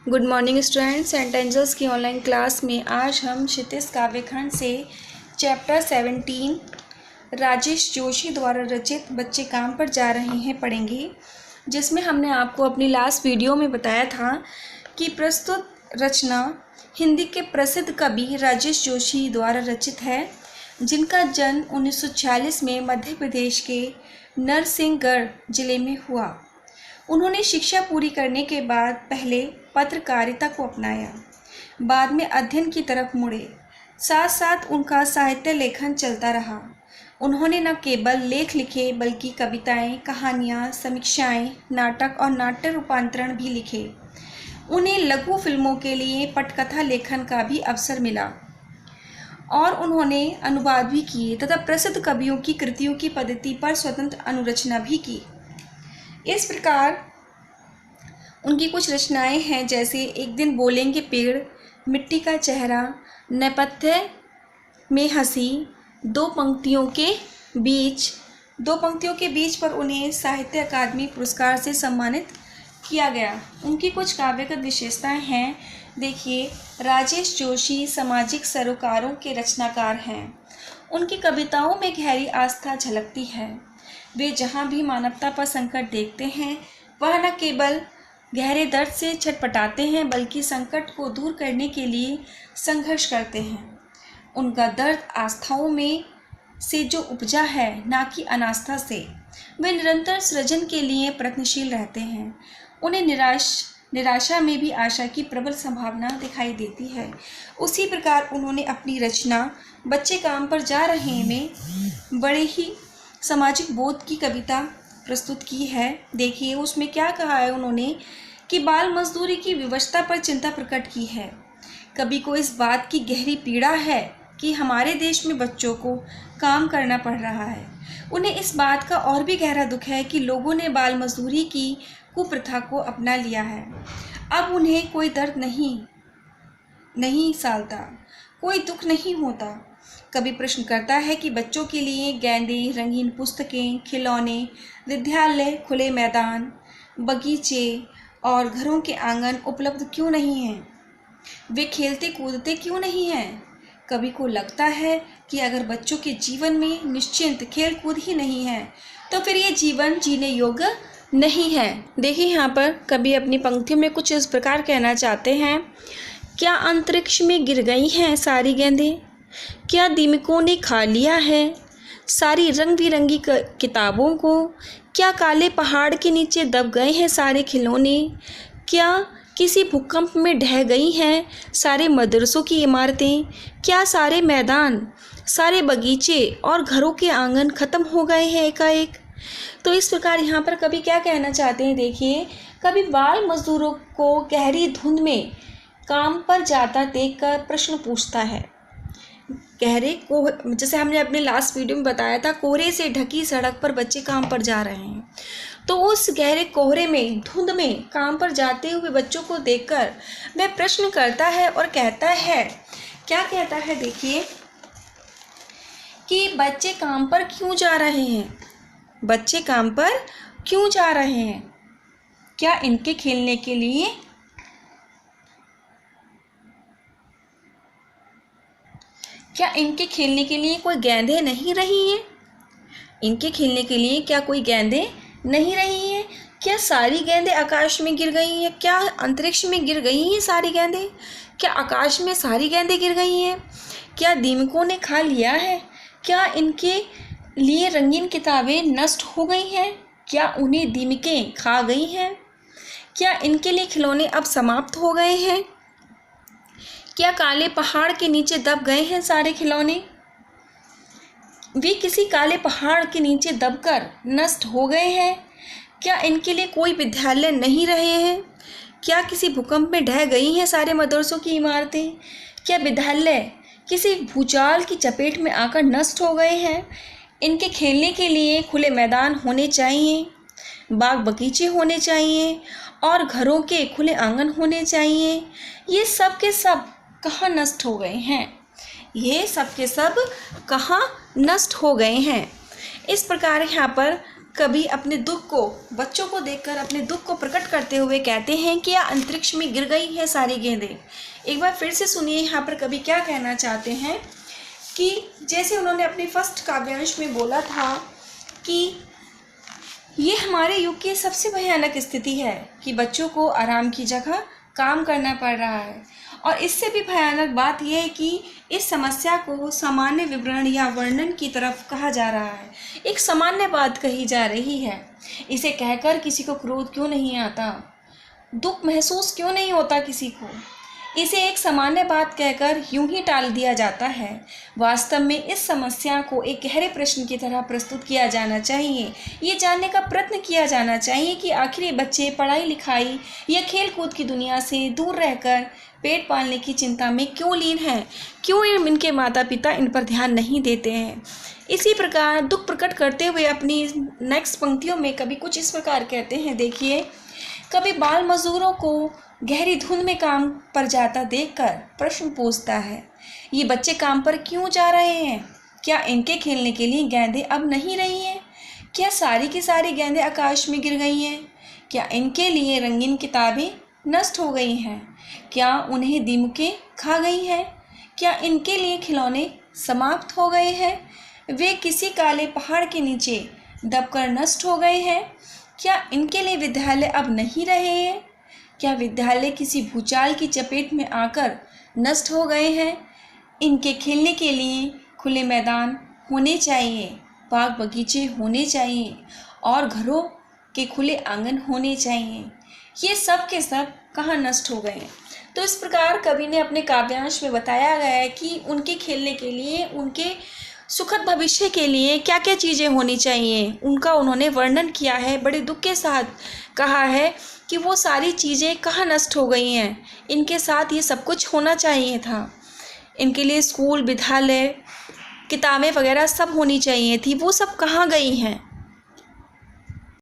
Good morning students. Saint Angels की online class में आज हम क्षितिज काव्यखंड से चैप्टर 17 राजेश जोशी द्वारा रचित बच्चे काम पर जा रहे हैं पढ़ेंगे, जिसमें हमने आपको अपनी लास्ट वीडियो में बताया था कि प्रस्तुत रचना हिंदी के प्रसिद्ध कवि राजेश जोशी द्वारा रचित है, जिनका जन्म 1946 में मध्य प्रदेश के नरसिंहगढ़ जिले में हुआ। उन्होंने शिक्षा पूरी करने के बाद पहले पत्रकारिता को अपनाया, बाद में अध्ययन की तरफ मुड़े। साथ साथ उनका साहित्य लेखन चलता रहा। उन्होंने न केवल लेख लिखे बल्कि कविताएं, कहानियां, समीक्षाएं, नाटक और नाट्य रूपांतरण भी लिखे। उन्हें लघु फिल्मों के लिए पटकथा लेखन का भी अवसर मिला और उन्होंने अनुवाद भी किए तथा प्रसिद्ध कवियों की कृतियों की पद्धति पर स्वतंत्र अनुरचना भी की। इस प्रकार उनकी कुछ रचनाएं हैं, जैसे एक दिन बोलेंगे पेड़, मिट्टी का चेहरा, नेपथ्य में हंसी, दो पंक्तियों के बीच पर उन्हें साहित्य अकादमी पुरस्कार से सम्मानित किया गया। उनकी कुछ काव्यगत विशेषताएं हैं। देखिए, राजेश जोशी सामाजिक सरोकारों के रचनाकार हैं। उनकी कविताओं में गहरी आस्था झलकती है। वे जहाँ भी मानवता पर संकट देखते हैं, वह न केवल गहरे दर्द से छटपटाते हैं बल्कि संकट को दूर करने के लिए संघर्ष करते हैं। उनका दर्द आस्थाओं में से जो उपजा है, ना कि अनास्था से। वे निरंतर सृजन के लिए प्रयत्नशील रहते हैं। उन्हें निराशा में भी आशा की प्रबल संभावना दिखाई देती है। उसी प्रकार उन्होंने अपनी रचना बच्चे काम पर जा रहे में बड़े ही सामाजिक बोध की कविता प्रस्तुत की है। देखिए, उसमें क्या कहा है उन्होंने कि बाल मजदूरी की विवशता पर चिंता प्रकट की है। कवि को इस बात की गहरी पीड़ा है कि हमारे देश में बच्चों को काम करना पड़ रहा है। उन्हें इस बात का और भी गहरा दुख है कि लोगों ने बाल मजदूरी की कुप्रथा को अपना लिया है। अब उन्हें कोई दर्द नहीं सालता, कोई दुख नहीं होता। कभी प्रश्न करता है कि बच्चों के लिए गेंदें, रंगीन पुस्तकें, खिलौने, विद्यालय, खुले मैदान, बगीचे और घरों के आंगन उपलब्ध क्यों नहीं हैं? वे खेलते कूदते क्यों नहीं हैं? कभी को लगता है कि अगर बच्चों के जीवन में निश्चिंत खेल कूद ही नहीं है तो फिर ये जीवन जीने योग्य नहीं है। देखिए, यहाँ पर कवि अपनी पंक्तियों में कुछ इस प्रकार कहना चाहते हैं। क्या अंतरिक्ष में गिर गई हैं सारी गेंदें? क्या दीमकों ने खा लिया है सारी रंग बिरंगी किताबों को? क्या काले पहाड़ के नीचे दब गए हैं सारे खिलौने? क्या किसी भूकंप में ढह गई हैं सारे मदरसों की इमारतें? क्या सारे मैदान, सारे बगीचे और घरों के आंगन खत्म हो गए हैं एकाएक? तो इस प्रकार यहाँ पर कवि क्या कहना चाहते हैं। देखिए, कवि बाल मजदूरों को गहरी धुंध में काम पर जाता देखकर प्रश्न पूछता है। जैसे हमने अपने लास्ट वीडियो में बताया था, कोहरे से ढकी सड़क पर बच्चे काम पर जा रहे हैं। तो उस गहरे कोहरे में, धुंध में काम पर जाते हुए बच्चों को देखकर वह प्रश्न करता है और कहता है, क्या कहता है देखिए, कि बच्चे काम पर क्यों जा रहे हैं? बच्चे काम पर क्यों जा रहे हैं? क्या इनके खेलने के लिए कोई गेंदें नहीं रही हैं? इनके खेलने के लिए क्या कोई गेंदें नहीं रही हैं? क्या सारी गेंदें आकाश में गिर गई हैं? क्या अंतरिक्ष में गिर गई हैं सारी गेंदें? क्या आकाश में सारी गेंदें गिर गई हैं? क्या दीमकों ने खा लिया है? क्या इनके लिए रंगीन किताबें नष्ट हो गई हैं? क्या उन्हें दीमकें खा गई हैं? क्या इनके लिए खिलौने अब समाप्त हो गए हैं? क्या काले पहाड़ के नीचे दब गए हैं सारे खिलौने? वे किसी काले पहाड़ के नीचे दबकर नष्ट हो गए हैं? क्या इनके लिए कोई विद्यालय नहीं रहे हैं? क्या किसी भूकंप में ढह गई हैं सारे मदरसों की इमारतें? क्या विद्यालय किसी भूचाल की चपेट में आकर नष्ट हो गए हैं? इनके खेलने के लिए खुले मैदान होने चाहिए, बाग बगीचे होने चाहिए और घरों के खुले आंगन होने चाहिए। ये सब के सब कहाँ नष्ट हो गए हैं? ये सब के सब कहाँ नष्ट हो गए हैं? इस प्रकार यहाँ पर कवि अपने दुख को, बच्चों को देखकर अपने दुख को प्रकट करते हुए कहते हैं कि यह अंतरिक्ष में गिर गई है सारी गेंदें। एक बार फिर से सुनिए यहाँ पर कवि क्या कहना चाहते हैं कि जैसे उन्होंने अपने फर्स्ट काव्यांश में बोला था कि ये हमारे युग की सबसे भयानक स्थिति है कि बच्चों को आराम की जगह काम करना पड़ रहा है, और इससे भी भयानक बात यह है कि इस समस्या को सामान्य विवरण या वर्णन की तरफ कहा जा रहा है। एक सामान्य बात कही जा रही है। इसे कहकर किसी को क्रोध क्यों नहीं आता, दुख महसूस क्यों नहीं होता किसी को? इसे एक सामान्य बात कहकर यूं ही टाल दिया जाता है। वास्तव में इस समस्या को एक गहरे प्रश्न की तरह प्रस्तुत किया जाना चाहिए। ये जानने का प्रयत्न किया जाना चाहिए कि आखिर ये बच्चे पढ़ाई लिखाई या खेल कूद की दुनिया से दूर रहकर पेट पालने की चिंता में क्यों लीन हैं, क्यों इनके माता पिता इन पर ध्यान नहीं देते हैं। इसी प्रकार दुख प्रकट करते हुए अपनी नेक्स्ट पंक्तियों में कभी कुछ इस प्रकार कहते हैं, देखिए, कभी बाल मजदूरों को गहरी धुंध में काम पर जाता देखकर प्रश्न पूछता है, ये बच्चे काम पर क्यों जा रहे हैं? क्या इनके खेलने के लिए गेंदें अब नहीं रही हैं? क्या सारी की सारी गेंदें आकाश में गिर गई हैं? क्या इनके लिए रंगीन किताबें नष्ट हो गई हैं? क्या उन्हें दीमकें खा गई हैं? क्या इनके लिए खिलौने समाप्त हो गए हैं? वे किसी काले पहाड़ के नीचे दबकर नष्ट हो गए हैं? क्या इनके लिए विद्यालय अब नहीं रहे हैं? क्या विद्यालय किसी भूचाल की चपेट में आकर नष्ट हो गए हैं? इनके खेलने के लिए खुले मैदान होने चाहिए, बाग बगीचे होने चाहिए और घरों के खुले आंगन होने चाहिए। ये सब के सब कहाँ नष्ट हो गए हैं? तो इस प्रकार कवि ने अपने काव्यांश में बताया गया है कि उनके खेलने के लिए, उनके सुखद भविष्य के लिए क्या क्या चीज़ें होनी चाहिए, उनका उन्होंने वर्णन किया है। बड़े दुख के साथ कहा है कि वो सारी चीज़ें कहाँ नष्ट हो गई हैं, इनके साथ ये सब कुछ होना चाहिए था। इनके लिए स्कूल, विद्यालय, किताबें वगैरह सब होनी चाहिए थी, वो सब कहाँ गई हैं?